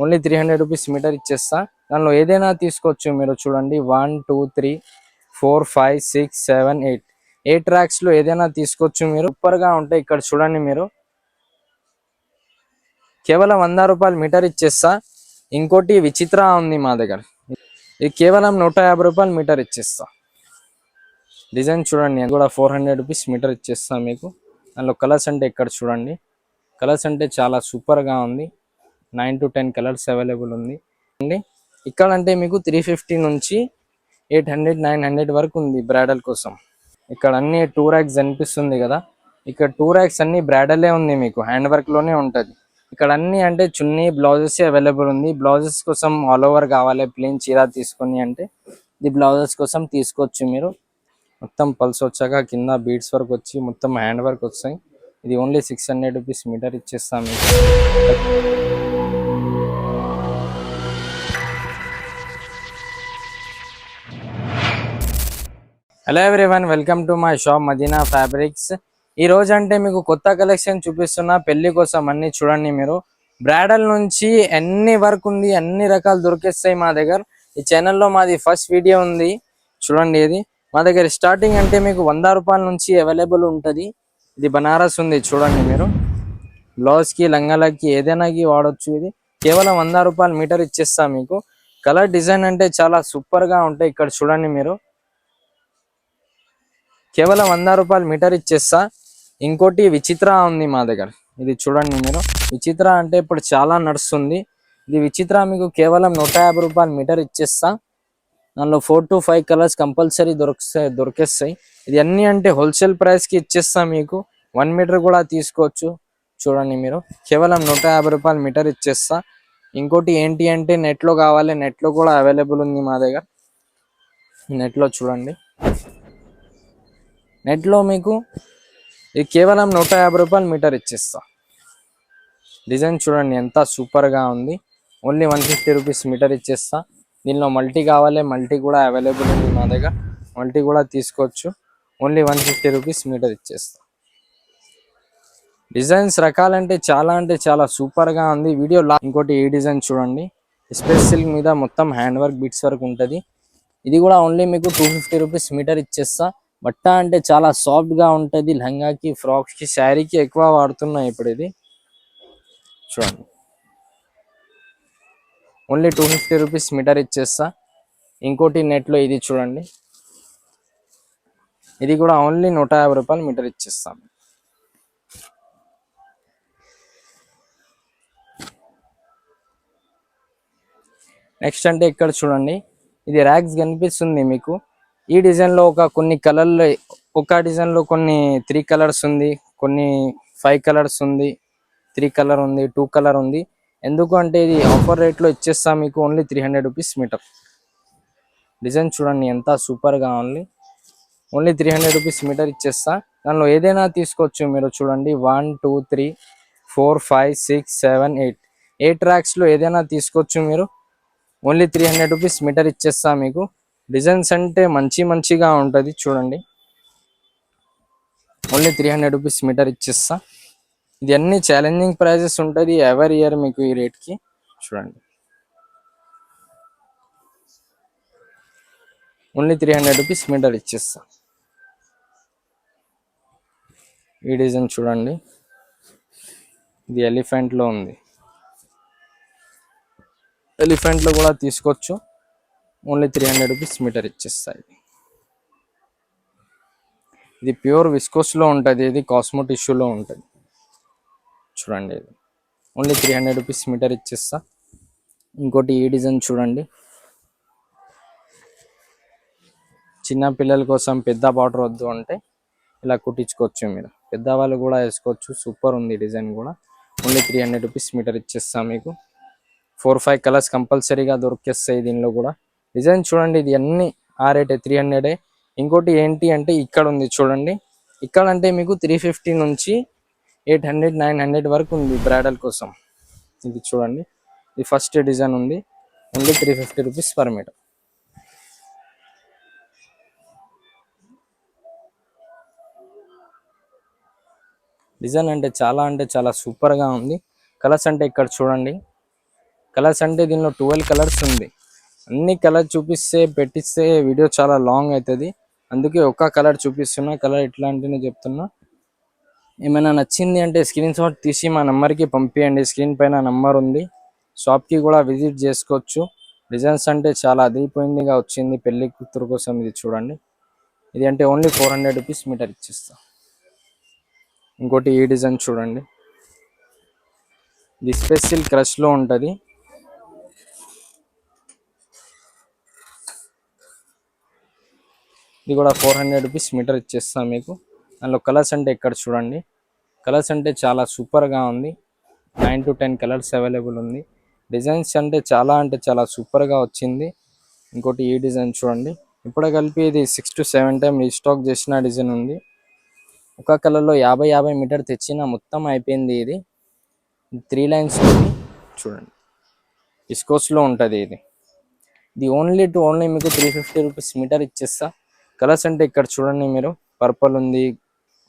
Only 300 rupees metre ఇచ్చేస్తా. దానిలో ఏదైనా తీసుకోవచ్చు మీరు. చూడండి 1 2 3 4 5 6 7 8 8 ట్రాక్స్ లో ఏదైనా తీసుకోవచ్చు మీరు. సూపర్ గా ఉంటాయి. ఇక్కడ చూడండి మీరు, కేవలం 100 రూపాయలు మీటర్ ఇచ్చేస్తా. ఇంకోటి విచిత్ర ఉంది మా దగ్గర, ఇది కేవలం 150 రూపాయలు మీటర్ ఇచ్చేస్తా. డిజైన్ చూడండి, అది కూడా 400 రూపీస్ మీటర్ ఇచ్చేస్తా మీకు. దానిలో కలర్స్ అంటే ఇక్కడ చూడండి, కలర్స్ అంటే చాలా సూపర్ గా ఉంది. 9 to 10 కలర్స్ అవైలబుల్ ఉంది అండి. ఇక్కడ అంటే మీకు 350 నుంచి 800 900 వరకు ఉంది బ్రైడల్ కోసం. ఇక్కడ అన్ని 2 ర్యాక్స్ కనిపిస్తుంది కదా, ఇక్కడ 2 ర్యాక్స్ అన్ని బ్రైడలే ఉంది, మీకు హ్యాండ్ వర్క్ లోనే ఉంటది. ఇక్కడ అన్ని అంటే చున్నీ బ్లౌజెస్ అవైలబుల్ ఉంది. బ్లౌజెస్ కోసం ఆల్ ఓవర్ కావాలి, ప్లెయిన్ చీర తీసుకొని అంటే ఇది బ్లౌజెస్ కోసం తీసుకోవచ్చు మీరు. మొత్తం పల్స్ వచ్చాక కింద బీడ్స్ వర్క్ వచ్చి మొత్తం హ్యాండ్ వర్క్ వస్తాయి. ఇది ఓన్లీ 600 రూపీస్ మీటర్ ఇచ్చేస్తాం మీకు. Hello everyone, welcome to my shop Madina fabrics. ఈ రోజు అంటే మీకు కొత్త కలెక్షన్ చూపిస్తున్నా పెళ్లి కోసం. అన్ని చూడండి మీరు, బ్రైడల్ నుంచి అన్ని వర్క్ ఉంది, అన్ని రకాలు దొరికేస్తాయి మా దగ్గర. ఈ ఛానల్లో మాది ఫస్ట్ వీడియో ఉంది చూడండి. ఇది మా దగ్గర స్టార్టింగ్ అంటే మీకు 100 రూపాయల నుంచి అవైలబుల్ ఉంటుంది. ఇది బనారస్ ఉంది చూడండి మీరు, బ్లౌజ్ కి లంగాలకి ఏదైనాకి వాడచ్చు. ఇది కేవలం 100 రూపాయలు మీటర్ ఇచ్చేస్తా మీకు. కలర్ డిజైన్ అంటే చాలా సూపర్ గా ఉంటాయి. ఇక్కడ చూడండి మీరు, కేవలం 100 రూపాయలు మీటర్ ఇచ్చేస్తా. ఇంకోటి విచిత్ర ఉంది మా దగ్గర, ఇది చూడండి మీరు. విచిత్ర అంటే ఇప్పుడు చాలా నడుస్తుంది. ఇది విచిత్ర మీకు కేవలం 150 రూపాయలు మీటర్ ఇచ్చేస్తా. దానిలో 4 to 5 కలర్స్ కంపల్సరీ దొరికేస్తాయి. ఇది అన్ని అంటే హోల్సేల్ ప్రైస్ కి ఇచ్చేస్తా మీకు. 1 మీటర్ కూడా తీసుకోవచ్చు. చూడండి మీరు, కేవలం 150 రూపాయలు మీటర్ ఇచ్చేస్తా. ఇంకోటి ఏంటి అంటే నెట్ లో కావాలి, నెట్ లో కూడా అవైలబుల్ ఉంది మా దగ్గర. నెట్ లో చూడండి, నెట్ లో మీకు ఇది కేవలం 150 రూపాయలు మీటర్ ఇచ్చేస్తా. డిజైన్ చూడండి ఎంత సూపర్ గా ఉంది. ఓన్లీ 150 రూపీస్ మీటర్ ఇచ్చేస్తా. దీనిలో మల్టీ కావాలి, మల్టీ కూడా అవైలబుల్ ఉంది మా దగ్గర, మల్టీ కూడా తీసుకోవచ్చు. ఓన్లీ 150 రూపీస్ మీటర్ ఇచ్చేస్తా. డిజైన్స్ రకాలంటే చాలా సూపర్ గా ఉంది. వీడియో ఇంకోటి ఈ డిజైన్ చూడండి, స్పేస్ సిల్క్ మీద మొత్తం హ్యాండ్ వర్క్ బిట్స్ వర్క్ ఉంటది. ఇది కూడా ఓన్లీ మీకు 250 రూపీస్ మీటర్ ఇచ్చేస్తా. బట్ట అంటే చాలా సాఫ్ట్ గా ఉంటది. లెహంగాకి, ఫ్రాక్స్ కి, శారీకి ఎక్కువ వాడుతున్నాయి ఇప్పుడు. ఇది చూడండి, ఓన్లీ 250 రూపీస్ మీటర్ ఇచ్చేస్తా. ఇంకోటి నెట్ లో ఇది చూడండి, ఇది కూడా ఓన్లీ 150 రూపాయలు మీటర్ ఇచ్చేస్తాం. నెక్స్ట్ అంటే ఇక్కడ చూడండి, ఇది ర్యాక్స్ కనిపిస్తుంది మీకు. ఈ డిజైన్ లో కొన్ని కలర్లు, ఒక డిజైన్ లో కొన్ని 3 కలర్స్ ఉంది, కొన్ని 5 కలర్స్ ఉంది, 3 కలర్ ఉంది, 2 కలర్ ఉంది. ఎందుకు అంటే ఇది ఆఫర్ రేట్ లో ఇచ్చేస్తా మీకు. Only 300 rupees metre. డిజైన్ చూడండి ఎంత సూపర్ గా ఉంది. ఓన్లీ 300 రూపీస్ మీటర్ ఇచ్చేస్తా. దానిలో ఏదైనా తీసుకోవచ్చు మీరు. చూడండి 1 2 3 4 5 6 7 8 8 ట్రాక్స్ లో ఏదైనా తీసుకోవచ్చు మీరు. ఓన్లీ 300 రూపీస్ మీటర్ ఇచ్చేస్తా మీకు. డిజైన్స్ అంటే మంచిగా ఉంటది చూడండి. ఓన్లీ 300 రూపీస్ మీటర్ ఇచ్చేస్తా. ఇది అన్ని ఛాలెంజింగ్ ప్రైజెస్ ఉంటుంది ఎవరి ఇయర్ మీకు ఈ రేట్ కి. చూడండి, ఓన్లీ 300 రూపీస్ మీటర్ ఇచ్చేస్తా. ఈ డిజైన్ చూడండి, ఇది ఎలిఫెంట్ లో ఉంది. ఎలిఫెంట్ లో కూడా తీసుకోవచ్చు. ఓన్లీ 300 రూపీస్ మీటర్ ఇచ్చేస్తాయి. ఇది ప్యూర్ విస్కోస్ లో ఉంటుంది, ఇది కాస్మో టిష్యూలో ఉంటుంది. చూడండి, ఇది ఓన్లీ 300 రూపీస్ మీటర్ ఇచ్చేస్తా. ఇంకోటి ఈ డిజైన్ చూడండి, చిన్న పిల్లల కోసం పెద్ద బార్డర్ వద్దు అంటే ఇలా కుట్టించుకోవచ్చు మీరు. పెద్దవాళ్ళు కూడా వేసుకోవచ్చు. సూపర్ ఉంది డిజైన్ కూడా. ఓన్లీ 300 రూపీస్ మీటర్ ఇచ్చేస్తా మీకు. 4 5 కలర్స్ కంపల్సరీగా దొరికేస్తాయి దీనిలో కూడా. డిజైన్ చూడండి, ఇది అన్ని ఆ రేటే 300. ఇంకోటి ఏంటి అంటే ఇక్కడ ఉంది చూడండి, ఇక్కడ అంటే మీకు 350 నుంచి 800 900 వరకు ఉంది బ్రైడల్ కోసం. ఇది చూడండి, ఇది ఫస్ట్ డిజైన్ ఉంది. Only 350 rupees per meter. Design అంటే చాలా సూపర్ గా ఉంది. కలర్స్ అంటే ఇక్కడ చూడండి, కలర్స్ అంటే దీనిలో 12 కలర్స్ ఉంది. అన్ని కలర్ చూపిస్తే పెట్టిస్తే వీడియో చాలా లాంగ్ అవుతుంది, అందుకే ఒక్క కలర్ చూపిస్తున్నా. కలర్ ఎట్లా అంటే నేను చెప్తున్నా. ఏమైనా నచ్చింది అంటే స్క్రీన్ షాట్ తీసి మా నెంబర్కి పంపించండి. స్క్రీన్ పైన నెంబర్ ఉంది. షాప్కి కూడా విజిట్ చేసుకోవచ్చు. డిజైన్స్ అంటే చాలా అదిరిపోయిందిగా వచ్చింది పెళ్లి కూతురు కోసం. ఇది చూడండి, ఇది అంటే ఓన్లీ 400 రూపీస్ మీటర్ ఇచ్చేస్తా. ఇంకోటి ఈ డిజైన్ చూడండి, ఇది స్పెషల్ క్రష్లో ఉంటుంది. ఇది కూడా 400 రూపీస్ మీటర్ ఇచ్చేస్తాం మీకు. దానిలో కలర్స్ అంటే ఇక్కడ చూడండి, కలర్స్ అంటే చాలా సూపర్గా ఉంది. 9 to 10 కలర్స్ అవైలబుల్ ఉంది. డిజైన్స్ అంటే చాలా సూపర్గా వచ్చింది. ఇంకోటి ఈ డిజైన్ చూడండి, ఇప్పుడు కలిపి ఇది 6 to 7 టైం రీస్టాక్ చేసిన డిజైన్ ఉంది. ఒక కలర్లో 50 మీటర్ తెచ్చిన మొత్తం అయిపోయింది. ఇది 3 లైన్స్ ఉంది చూడండి, విస్కోస్లో ఉంటుంది. ఇది ఓన్లీ మీకు 350 రూపీస్ మీటర్ ఇచ్చేస్తా. కలర్స్ అంటే ఇక్కడ చూడండి మీరు, పర్పుల్ ఉంది,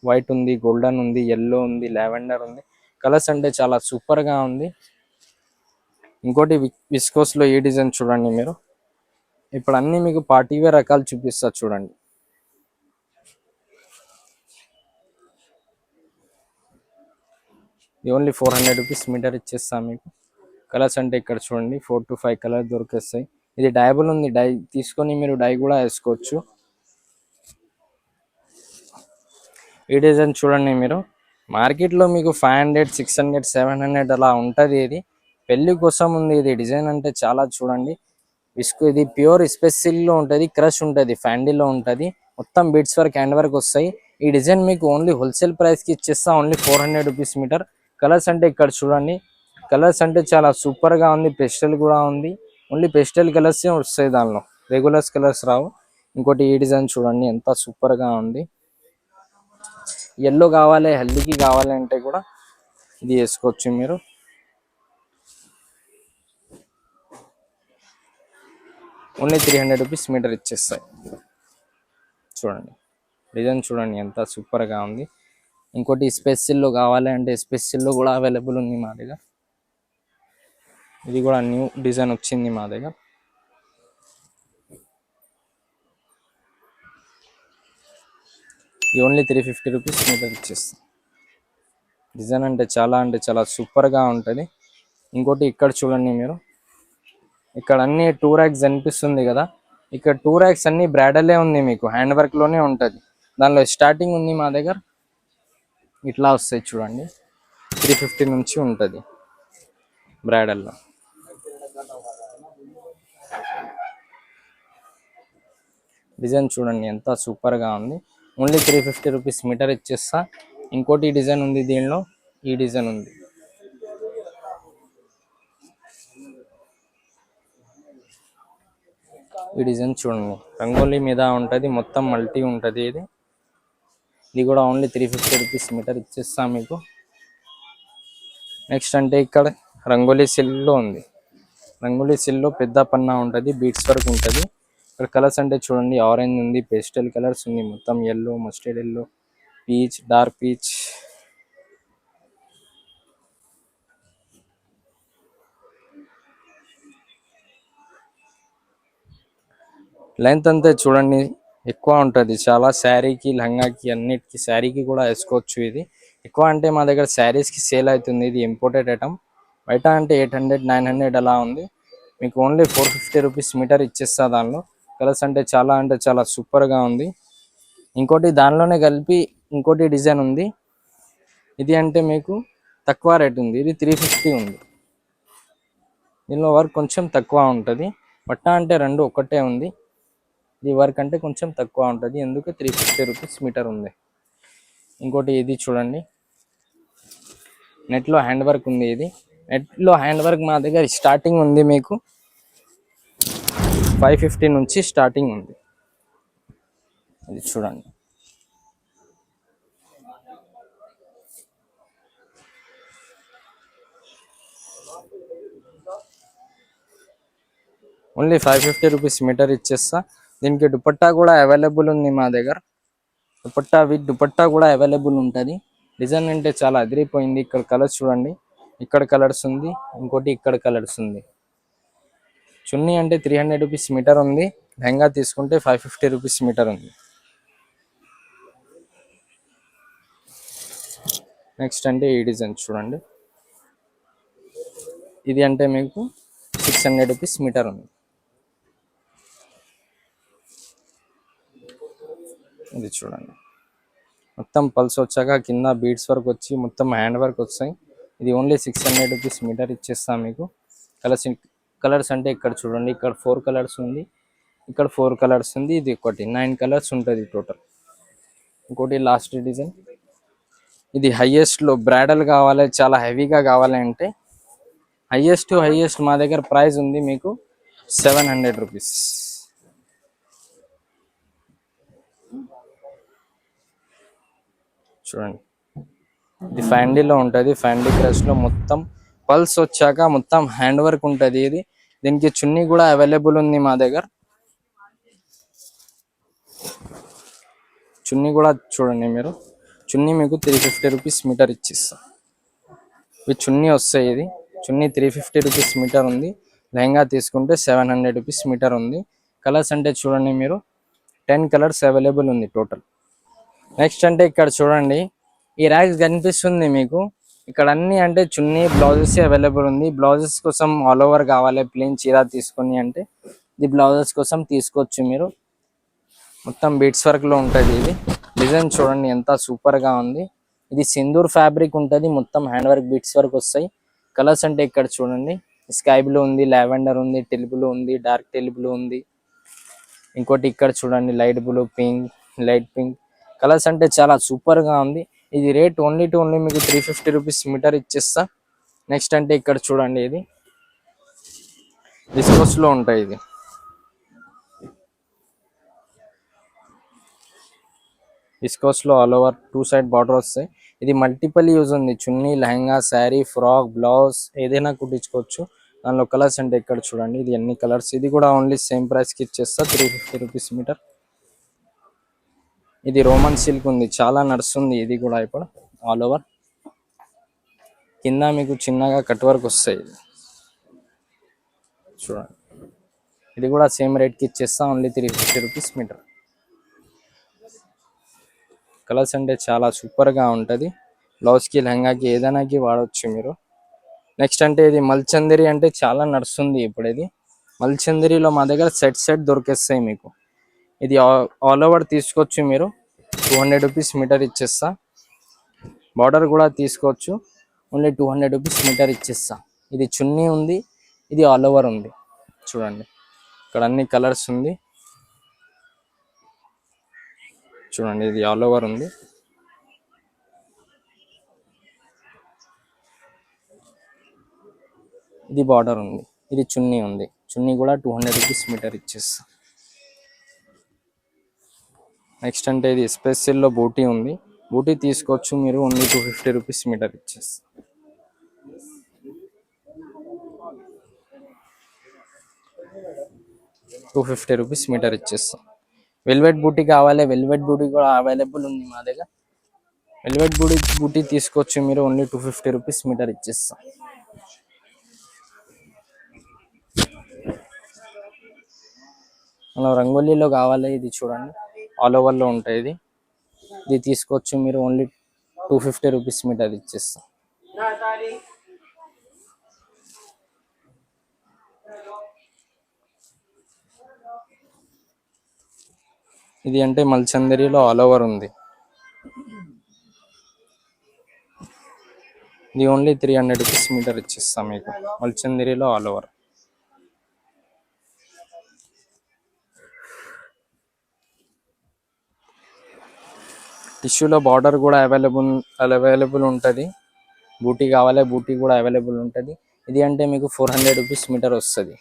వైట్ ఉంది, గోల్డెన్ ఉంది, ఎల్లో ఉంది, లావెండర్ ఉంది. కలర్స్ అంటే చాలా సూపర్గా ఉంది. ఇంకోటి విస్కోస్లో ఈ డిజైన్ చూడండి మీరు. ఇప్పుడు అన్నీ మీకు పార్టీ వేర్ రకాలు చూపిస్తా చూడండి. ఇది ఓన్లీ 400 రూపీస్ మీటర్ ఇచ్చేస్తా మీకు. కలర్స్ అంటే ఇక్కడ చూడండి 4 to 5 కలర్ దొరికేస్తాయి. ఇది డైబుల్ ఉంది, డై తీసుకొని మీరు డై కూడా వేసుకోవచ్చు. ఈ డిజైన్ చూడండి మీరు, మార్కెట్లో మీకు 500, 600, 700 అలా ఉంటుంది. ఇది పెళ్లి కోసం ఉంది. ఇది డిజైన్ అంటే చాలా చూడండి, ఇది ప్యూర్ స్పెషల్లో ఉంటుంది, క్రష్ ఉంటుంది, ఫ్యాండీలో ఉంటుంది, మొత్తం బీడ్స్ వర్క్, హ్యాండ్ వర్క్ వస్తాయి. ఈ డిజైన్ మీకు ఓన్లీ హోల్సేల్ ప్రైస్కి ఇచ్చేస్తా, ఓన్లీ 400 రూపీస్ మీటర్. కలర్స్ అంటే ఇక్కడ చూడండి, కలర్స్ అంటే చాలా సూపర్గా ఉంది. పెస్టల్ కూడా ఉంది, ఓన్లీ పెస్టల్ కలర్సే వస్తాయి దానిలో, రెగ్యులర్స్ కలర్స్ రావు. ఇంకోటి ఈ డిజైన్ చూడండి, ఎంత సూపర్గా ఉంది. ఎల్లో కావాలి, హల్దీకి కావాలి అంటే కూడా ఇది వేసుకోవచ్చు మీరు. ఓన్లీ 300 రూపీస్ మీటర్ ఇచ్చేస్తాయి. చూడండి డిజైన్ చూడండి ఎంత సూపర్గా ఉంది. ఇంకోటి స్పెషల్లో కావాలి అంటే స్పెషల్లో కూడా అవైలబుల్ ఉంది మా దగ్గర. ఇది కూడా న్యూ డిజైన్ వచ్చింది మా దగ్గర. ఇది ఓన్లీ 350 రూపీస్ మీటర్ ఇచ్చేస్తాం. డిజైన్ అంటే చాలా సూపర్గా ఉంటుంది. ఇంకోటి ఇక్కడ చూడండి మీరు, ఇక్కడ అన్ని 2 ర్యాక్స్ అనిపిస్తుంది కదా, ఇక్కడ 2 ర్యాక్స్ అన్ని బ్రాడలే ఉంది, మీకు హ్యాండ్ వర్క్లోనే ఉంటుంది. దానిలో స్టార్టింగ్ ఉంది మా దగ్గర, ఇట్లా వస్తాయి చూడండి, 350 నుంచి ఉంటుంది బ్రాడల్లో. డిజైన్ చూడండి ఎంత సూపర్గా ఉంది. ఓన్లీ 350 రూపీస్ మీటర్ ఇచ్చేస్తా. ఇంకోటి డిజైన్ ఉంది దీనిలో, ఈ డిజైన్ ఉంది. ఈ డిజైన్ చూడండి, రంగోలీ మీద ఉంటుంది, మొత్తం మల్టీ ఉంటుంది. ఇది కూడా ఓన్లీ 350 రూపీస్ మీటర్ ఇచ్చేస్తా మీకు. నెక్స్ట్ అంటే ఇక్కడ రంగోలీ సిల్క్లో ఉంది. రంగోలీ సిల్క్లో పెద్ద పన్నా ఉంటుంది, బీట్స్ వర్క్ ఉంటుంది. ఇక్కడ కలర్స్ అంటే చూడండి, ఆరెంజ్ ఉంది, పేస్టల్ కలర్స్ ఉంది, మొత్తం yellow, mustard yellow, peach, dark peach. Length అంతే చూడండి ఎక్కువ ఉంటుంది చాలా, శారీకి, లంగాకి, అన్నిటికీ, శారీకి కూడా వేసుకోవచ్చు. ఇది ఎక్కువ అంటే మా దగ్గర శారీస్కి సేల్ అవుతుంది. ఇది ఇంపోర్టెడ్ ఐటమ్. బయట అంటే 800, 900 అలా ఉంది. మీకు ఓన్లీ 450 రూపీస్ మీటర్ ఇచ్చేస్తా. దానిలో కలర్స్ అంటే చాలా సూపర్గా ఉంది. ఇంకోటి దానిలోనే కలిపి ఇంకోటి డిజైన్ ఉంది. ఇది అంటే మీకు తక్కువ రేట్ ఉంది, ఇది 350 ఉంది. దీనిలో వర్క్ కొంచెం తక్కువ ఉంటుంది. పట్టా అంటే రెండు ఒకటే ఉంది, ఈ వర్క్ అంటే కొంచెం తక్కువ ఉంటుంది, ఎందుకు 350 రూపీస్ మీటర్ ఉంది. ఇంకోటి ఇది చూడండి, నెట్లో హ్యాండ్ వర్క్ ఉంది. ఇది నెట్లో హ్యాండ్ వర్క్ మా దగ్గర స్టార్టింగ్ ఉంది మీకు 550 నుంచి స్టార్టింగ్ ఉంది. ఇది చూడండి, ఓన్లీ 550 రూపీస్ మీటర్ ఇచ్చేస్తా. దీనికి దుపట్టా కూడా అవైలబుల్ ఉంది మా దగ్గర. దుపట్టా కూడా అవైలబుల్ ఉంటుంది. డిజైన్ అంటే చాలా అదిరిపోయింది. ఇక్కడ కలర్స్ చూడండి, ఇక్కడ కలర్స్ ఉంది, ఇంకోటి ఇక్కడ కలర్స్ ఉంది. చున్నీ అంటే 300 రూపీస్ మీటర్ ఉంది, లెహంగా తీసుకుంటే 550 రూపీస్ మీటర్ ఉంది. నెక్స్ట్ అంటే ఈ డిజైన్ చూడండి, ఇది అంటే మీకు 600 రూపీస్ మీటర్ ఉంది. ఇది చూడండి, మొత్తం పల్స్ వచ్చాక కింద బీడ్స్ వర్క్ వచ్చి మొత్తం హ్యాండ్ వర్క్ వస్తాయి. ఇది ఓన్లీ 600 రూపీస్ మీటర్ ఇచ్చేస్తాం మీకు. కలర్స్ అంటే ఇక్కడ చూడండి, ఇక్కడ 4 కలర్స్ ఉంది, ఇక్కడ 4 కలర్స్ ఉంది, ఇది ఒకటి 9 కలర్స్ ఉంటుంది టోటల్. ఇంకోటి లాస్ట్ డిజైన్, ఇది హైయెస్ట్లో బ్రైడల్ కావాలి, చాలా హెవీగా కావాలి అంటే హైయెస్ట్ మా దగ్గర ప్రైస్ ఉంది మీకు 700 రూపీస్. చూడండి, ఇది ఫ్యాండీలో ఉంటుంది, ఫ్యాండీ క్రష్లో మొత్తం పల్స్ వచ్చాక మొత్తం హ్యాండ్ వర్క్ ఉంటుంది. ఇది దీనికి చున్నీ కూడా అవైలబుల్ ఉంది మా దగ్గర. చున్నీ కూడా చూడండి మీరు, చున్నీ మీకు 350 రూపీస్ మీటర్ ఇచ్చిస్తాం. ఇవి చున్నీ వస్తాయి, ఇది చున్నీ 350 రూపీస్ మీటర్ ఉంది, లెహంగా తీసుకుంటే 700 రూపీస్ మీటర్ ఉంది. కలర్స్ అంటే చూడండి మీరు 10 కలర్స్ అవైలబుల్ ఉంది టోటల్. నెక్స్ట్ అంటే ఇక్కడ చూడండి, ఈ ర్యాక్స్ కనిపిస్తుంది మీకు, ఇక్కడ అన్ని అంటే చున్నీ బ్లౌజెస్ అవైలబుల్ ఉంది. బ్లౌజెస్ కోసం ఆల్ ఓవర్ కావాలి, ప్లెయిన్ చీర తీసుకొని అంటే ఇది బ్లౌజెస్ కోసం తీసుకోవచ్చు మీరు. మొత్తం బీట్స్ వర్క్ లో ఉంటుంది. ఇది డిజైన్ చూడండి ఎంత సూపర్ గా ఉంది. ఇది సింధూర్ ఫ్యాబ్రిక్ ఉంటుంది, మొత్తం హ్యాండ్ వర్క్ బీట్స్ వర్క్ వస్తాయి. కలర్స్ అంటే ఇక్కడ చూడండి, స్కై బ్లూ ఉంది, లావెండర్ ఉంది, టెల్ బ్లూ ఉంది, డార్క్ టెల్ బ్లూ ఉంది. ఇంకోటి ఇక్కడ చూడండి light blue, pink, light pink. Colours అంటే చాలా సూపర్ గా ఉంది. ఇది రేట్ ఓన్లీ మీకు 350 రూపీస్ మీటర్ ఇచ్చేస్తా. నెక్స్ట్ అంటే ఇక్కడ చూడండి, ఇది విస్కోస్ లో ఉంటాయి. ఇది విస్కోస్ లో ఆల్ ఓవర్ 2 సైడ్ బార్డర్ వస్తాయి. ఇది మల్టిపుల్ యూజ్ ఉంది, చున్నీ, లెహంగా, శారీ, ఫ్రాక్, బ్లౌజ్ ఏదైనా కుట్టించుకోవచ్చు. దానిలో కలర్స్ అంటే ఇక్కడ చూడండి, ఇది అన్ని కలర్స్. ఇది కూడా ఓన్లీ సేమ్ ప్రైస్ కి ఇచ్చేస్తా, 350 రూపీస్ మీటర్. ఇది రోమన్ సిల్క్ ఉంది, చాలా నడుస్తుంది. ఇది కూడా ఇప్పుడు ఆల్ ఓవర్ కింద మీకు చిన్నగా కట్ వర్క్ వస్తాయి. చూడండి, ఇది కూడా సేమ్ రేట్ కి ఇచ్చేస్తా, ఓన్లీ 350 రూపీస్ మీటర్. కలర్స్ అంటే చాలా సూపర్ గా ఉంటది, బ్లౌజ్ కి, లెహంగాకి ఏదైనాకి వాడవచ్చు మీరు. నెక్స్ట్ అంటే ఇది మల్చందరి అంటే చాలా నడుస్తుంది ఇప్పుడు. ఇది మల్చందరిలో మా దగ్గర సెట్ దొరికేస్తాయి మీకు. ఇది ఆల్ ఓవర్ తీసుకోవచ్చు మీరు, 200 రూపీస్ మీటర్ ఇచ్చేస్తా. బార్డర్ కూడా తీసుకోవచ్చు, ఓన్లీ 200 రూపీస్ మీటర్ ఇచ్చేస్తా. ఇది చున్నీ ఉంది, ఇది ఆల్ ఓవర్ ఉంది. చూడండి, ఇక్కడ అన్ని కలర్స్ ఉంది. చూడండి, ఇది ఆల్ ఓవర్ ఉంది. ఇది బార్డర్ ఉంది, ఇది చున్నీ ఉంది. చున్నీ కూడా 200 రూపీస్ మీటర్ ఇచ్చేస్తా. నెక్స్ట్ అంటే ఇది స్పెషల్లో బూటీ ఉంది, బూటీ తీసుకోవచ్చు మీరు, ఓన్లీ 250 రూపీస్ మీటర్ ఇచ్చేస్తా. రూపీస్ మీటర్ ఇచ్చేస్తాం. వెల్వెట్ బూటీ కావాలి, వెల్వెట్ బూటీ కూడా అవైలబుల్ ఉంది మా దగ్గర. వెల్వెట్ బూటీ తీసుకోవచ్చు మీరు, ఓన్లీ 250 రూపీస్ మీటర్ ఇచ్చేస్తాం. మనం రంగోలీలో కావాలి, ఇది చూడండి ఆల్ ఓవర్ లో ఉంటాయి. ఇది తీసుకోవచ్చు మీరు, ఓన్లీ 250 రూపీస్ మీటర్ ఇచ్చేస్తాం. ఇది అంటే మల్చందరిలో ఆల్ ఓవర్ ఉంది. ఇది ఓన్లీ 300 రూపీస్ మీటర్ ఇచ్చేస్తాం మీకు, మల్చందరిలో ఆల్ ఓవర్. టిష్యూలో బార్డర్ కూడా అవైలబుల్ ఉంటుంది. బూటీ కావాలి, బూటీ కూడా అవైలబుల్ ఉంటుంది. ఇది అంటే మీకు 400 రూపీస్ మీటర్ వస్తుంది.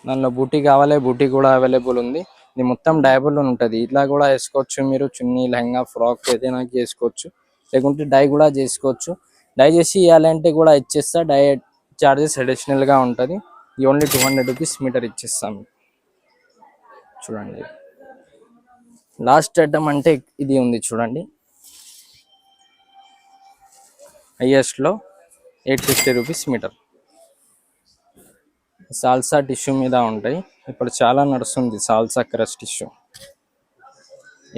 దానిలో బూటీ కావాలి, బూటీ కూడా అవైలబుల్ ఉంది. ఇది మొత్తం డైబుల్ ఉంటుంది, ఇట్లా కూడా వేసుకోవచ్చు మీరు. చున్నీ, లెహంగా, ఫ్రాక్ ఏదైనా చేసుకోవచ్చు, లేకుంటే డై కూడా చేసుకోవచ్చు. డై చేసి ఇవ్వాలంటే కూడా ఇచ్చేస్తా, డై చార్జెస్ అడిషనల్ గా ఉంటుంది. ఇది ఓన్లీ 200 రూపీస్ మీటర్ ఇచ్చేస్తాం. చూడండి, లాస్ట్ ఐటమ్ అంటే ఇది ఉంది చూడండి, హైయెస్ట్ లో 850 రూపీస్ మీటర్. సాల్సా టిష్యూ మీద ఉంటాయి. ఇప్పుడు చాలా నడుస్తుంది salsa crush tissue.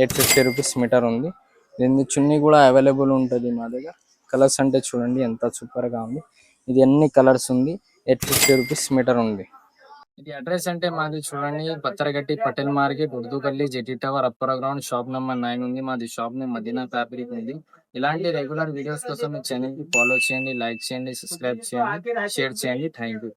850 rupees meter ఉంది. దీని చున్నీ కూడా అవైలబుల్ ఉంటుంది మా దగ్గర. కలర్స్ అంటే చూడండి ఎంత సూపర్గా ఉంది. ఇది ఎన్ని కలర్స్ ఉంది. 850 రూపీస్ మీటర్ ఉంది. ఇది అడ్రస్ అంటే మాది చూడండి పత్తరగట్టి పటేల్ మార్కెట్, ఉర్దూ గల్లీ, JT tower, upper ground, shop number 9 ఉంది. మాది షాప్ నేమ్ మదీనా ఫ్యాబ్రిక్ ఉంది. ఇలాంటి రెగ్యులర్ వీడియోస్ కోసం మీ ఛానల్ కి ఫాలో చేయండి, లైక్ చేయండి, సబ్స్క్రైబ్ చేయండి, షేర్ చేయండి. Thank you.